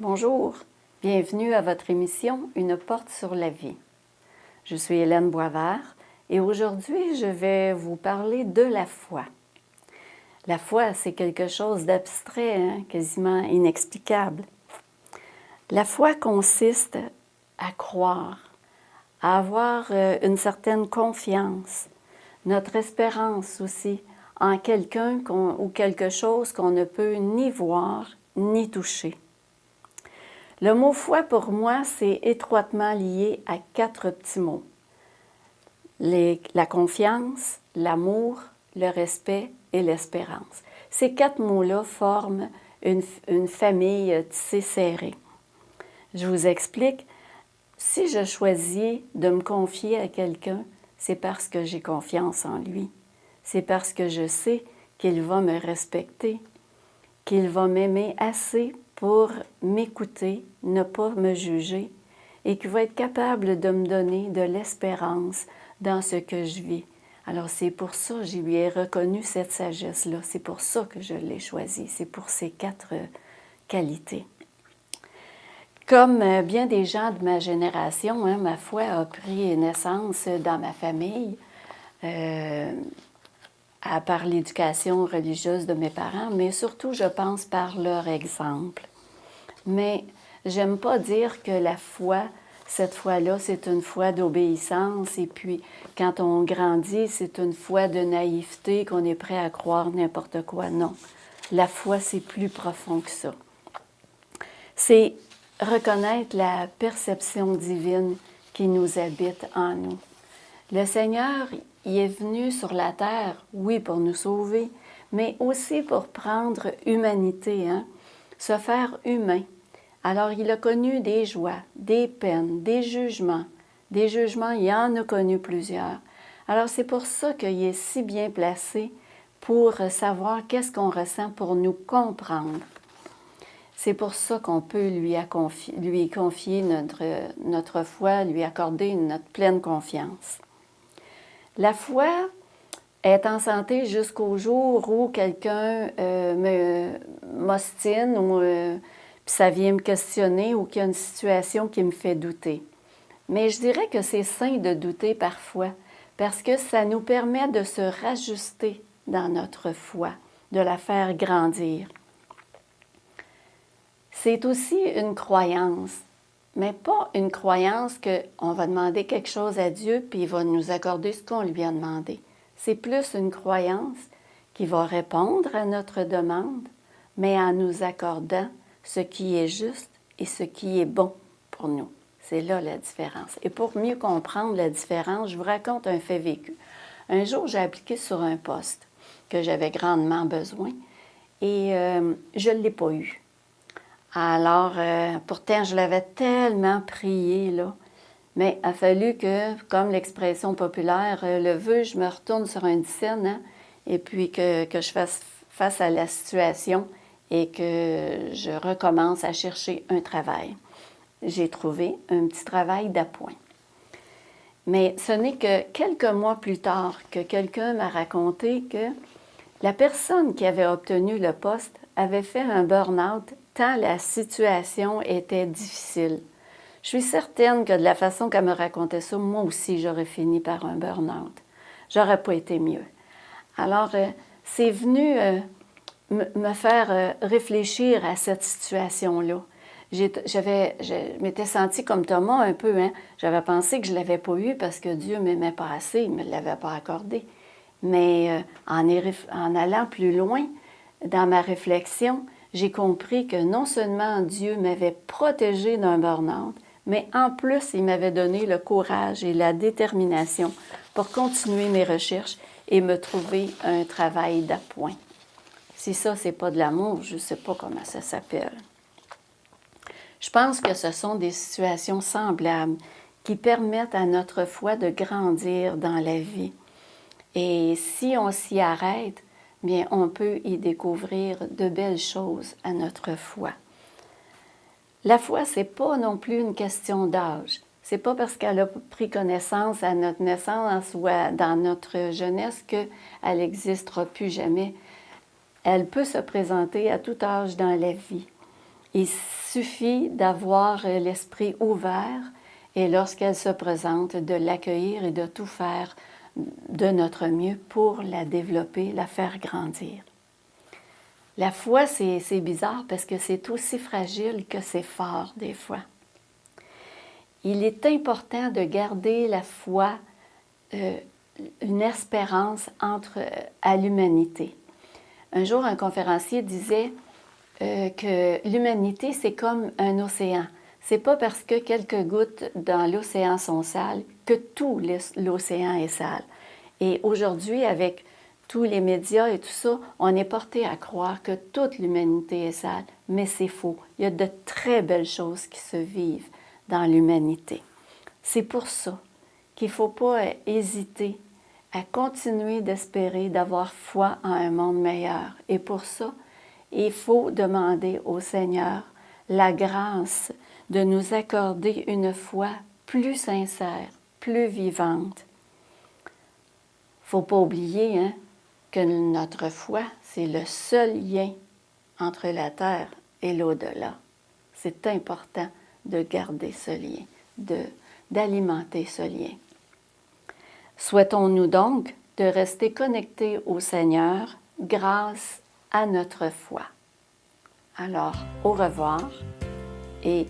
Bonjour, bienvenue à votre émission « Une porte sur la vie ». Je suis Hélène Boisvert et aujourd'hui, je vais vous parler de la foi. La foi, c'est quelque chose d'abstrait, quasiment inexplicable. La foi consiste à croire, à avoir une certaine confiance, notre espérance aussi en quelqu'un ou quelque chose qu'on ne peut ni voir ni toucher. Le mot « foi » pour moi, c'est étroitement lié à 4 petits mots. La confiance, l'amour, le respect et l'espérance. Ces 4 mots-là forment une famille tissée serrée. Je vous explique. Si je choisis de me confier à quelqu'un, c'est parce que j'ai confiance en lui. C'est parce que je sais qu'il va me respecter, qu'il va m'aimer assez pour m'écouter, ne pas me juger, et qu'il va être capable de me donner de l'espérance dans ce que je vis. Alors c'est pour ça que je lui ai reconnu cette sagesse-là, c'est pour ça que je l'ai choisi, c'est pour ces 4 qualités. Comme bien des gens de ma génération, ma foi a pris naissance dans ma famille, par l'éducation religieuse de mes parents, mais surtout, je pense, par leur exemple. Mais j'aime pas dire que la foi, cette foi-là, c'est une foi d'obéissance, et puis quand on grandit, c'est une foi de naïveté, qu'on est prêt à croire n'importe quoi. Non, la foi, c'est plus profond que ça. C'est reconnaître la perception divine qui nous habite en nous. Le Seigneur, il est venu sur la terre, oui, pour nous sauver, mais aussi pour prendre humanité, se faire humain. Alors, il a connu des joies, des peines, des jugements. Des jugements, il en a connu plusieurs. Alors, c'est pour ça qu'il est si bien placé pour savoir qu'est-ce qu'on ressent, pour nous comprendre. C'est pour ça qu'on peut lui confier notre foi, lui accorder notre pleine confiance. La foi est en santé jusqu'au jour où quelqu'un m'ostine ou puis ça vient me questionner ou qu'il y a une situation qui me fait douter. Mais je dirais que c'est sain de douter parfois parce que ça nous permet de se rajuster dans notre foi, de la faire grandir. C'est aussi une croyance, mais pas une croyance qu'on va demander quelque chose à Dieu puis il va nous accorder ce qu'on lui a demandé. C'est plus une croyance qui va répondre à notre demande, mais en nous accordant ce qui est juste et ce qui est bon pour nous. C'est là la différence. Et pour mieux comprendre la différence, je vous raconte un fait vécu. Un jour, j'ai appliqué sur un poste que j'avais grandement besoin et je ne l'ai pas eu. Alors, pourtant, je l'avais tellement prié, là. Mais il a fallu que, comme l'expression populaire le veut, je me retourne sur un dixaine, et puis que je fasse face à la situation et que je recommence à chercher un travail. J'ai trouvé un petit travail d'appoint. Mais ce n'est que quelques mois plus tard que quelqu'un m'a raconté que la personne qui avait obtenu le poste avait fait un burn-out tant la situation était difficile. Je suis certaine que de la façon qu'elle me racontait ça, moi aussi, j'aurais fini par un burn-out. J'aurais pas été mieux. Alors, c'est venu me faire réfléchir à cette situation-là. Je m'étais sentie comme Thomas un peu. J'avais pensé que je ne l'avais pas eu parce que Dieu ne m'aimait pas assez, il ne me l'avait pas accordé. Mais en allant plus loin dans ma réflexion, j'ai compris que non seulement Dieu m'avait protégée d'un burn-out, mais en plus, il m'avait donné le courage et la détermination pour continuer mes recherches et me trouver un travail d'appoint. Si ça, c'est pas de l'amour, je ne sais pas comment ça s'appelle. Je pense que ce sont des situations semblables qui permettent à notre foi de grandir dans la vie. Et si on s'y arrête, bien, on peut y découvrir de belles choses à notre foi. La foi, ce n'est pas non plus une question d'âge. Ce n'est pas parce qu'elle a pris connaissance à notre naissance ou dans notre jeunesse qu'elle n'existera plus jamais. Elle peut se présenter à tout âge dans la vie. Et suffit d'avoir l'esprit ouvert et lorsqu'elle se présente, de l'accueillir et de tout faire de notre mieux pour la développer, la faire grandir. La foi, c'est bizarre parce que c'est aussi fragile que c'est fort des fois. Il est important de garder la foi, une espérance à l'humanité. Un jour, un conférencier disait que l'humanité, c'est comme un océan. C'est pas parce que quelques gouttes dans l'océan sont sales que tout l'océan est sale. Et aujourd'hui, avec tous les médias et tout ça, on est porté à croire que toute l'humanité est sale, mais c'est faux. Il y a de très belles choses qui se vivent dans l'humanité. C'est pour ça qu'il ne faut pas hésiter à continuer d'espérer, d'avoir foi en un monde meilleur. Et pour ça, il faut demander au Seigneur la grâce de nous accorder une foi plus sincère, plus vivante. Il ne faut pas oublier que notre foi, c'est le seul lien entre la terre et l'au-delà. C'est important de garder ce lien, d'alimenter ce lien. Souhaitons-nous donc de rester connectés au Seigneur grâce à notre foi. Alors, au revoir et